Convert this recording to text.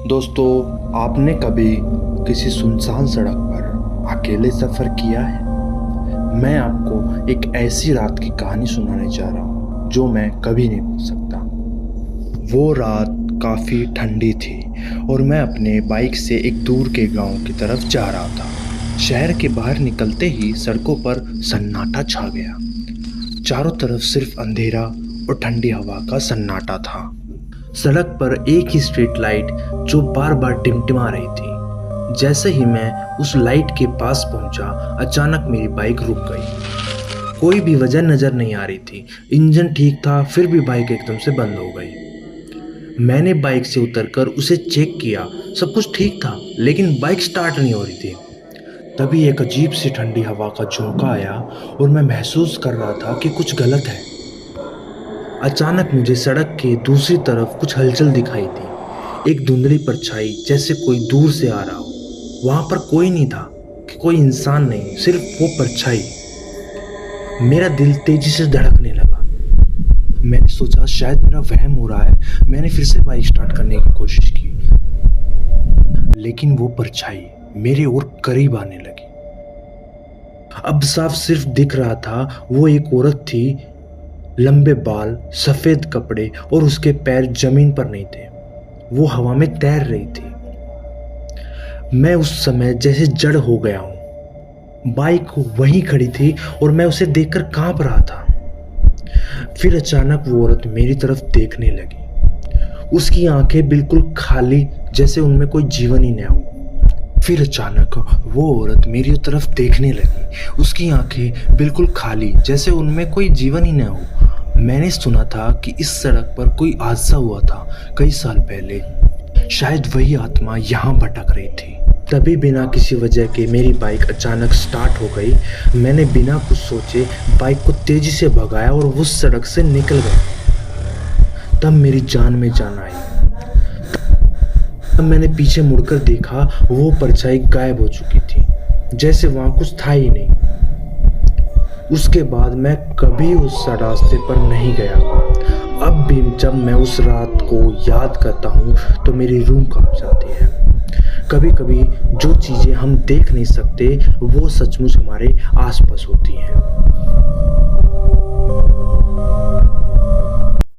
दोस्तों, आपने कभी किसी सुनसान सड़क पर अकेले सफ़र किया है? मैं आपको एक ऐसी रात की कहानी सुनाने जा रहा हूँ जो मैं कभी नहीं भूल सकता। वो रात काफ़ी ठंडी थी और मैं अपने बाइक से एक दूर के गांव की तरफ जा रहा था। शहर के बाहर निकलते ही सड़कों पर सन्नाटा छा गया। चारों तरफ सिर्फ अंधेरा और ठंडी हवा का सन्नाटा था। सड़क पर एक ही स्ट्रीट लाइट जो बार बार टिमटिमा रही थी। जैसे ही मैं उस लाइट के पास पहुंचा, अचानक मेरी बाइक रुक गई। कोई भी वजह नज़र नहीं आ रही थी। इंजन ठीक था, फिर भी बाइक एकदम से बंद हो गई। मैंने बाइक से उतरकर उसे चेक किया। सब कुछ ठीक था, लेकिन बाइक स्टार्ट नहीं हो रही थी। तभी एक अजीब सी ठंडी हवा का झोंका आया और मैं महसूस कर रहा था कि कुछ गलत है। अचानक मुझे सड़क के दूसरी तरफ कुछ हलचल दिखाई दी। एक धुंधली परछाई, जैसे कोई दूर से आ रहा हो। वहां पर कोई नहीं था, कि कोई इंसान नहीं, सिर्फ वो परछाई। मेरा दिल तेजी से धड़कने लगा। मैंने सोचा शायद मेरा वहम हो रहा है। मैंने फिर से बाइक स्टार्ट करने की कोशिश की, लेकिन वो परछाई मेरे और करीब आने लगी। अब साफ सिर्फ दिख रहा था, वो एक औरत थी। लंबे बाल, सफेद कपड़े और उसके पैर जमीन पर नहीं थे। वो हवा में तैर रही थी। मैं उस समय जैसे जड़ हो गया हूं। बाइक वहीं खड़ी थी और मैं उसे देखकर कांप रहा था। फिर अचानक वो औरत मेरी तरफ देखने लगी। उसकी आंखें बिल्कुल खाली, जैसे उनमें कोई जीवन ही न हो। फिर अचानक वो औरत मेरी तरफ देखने लगी। उसकी आंखें बिल्कुल खाली, जैसे उनमें कोई जीवन ही न हो। मैंने सुना था कि इस सड़क पर कोई हादसा हुआ था कई साल पहले। शायद वही आत्मा यहाँ भटक रही थी। तभी बिना किसी वजह के मेरी बाइक अचानक स्टार्ट हो गई। मैंने बिना कुछ सोचे बाइक को तेजी से भगाया और उस सड़क से निकल गया। तब मेरी जान में जान आई। तब मैंने पीछे मुड़कर देखा, वो परछाई गायब हो चुकी थी, जैसे वहां कुछ था ही नहीं। उसके बाद मैं कभी उस रास्ते पर नहीं गया। अब भी जब मैं उस रात को याद करता हूँ तो मेरी रूह कांप जाती है। कभी कभी जो चीज़ें हम देख नहीं सकते, वो सचमुच हमारे आसपास होती हैं।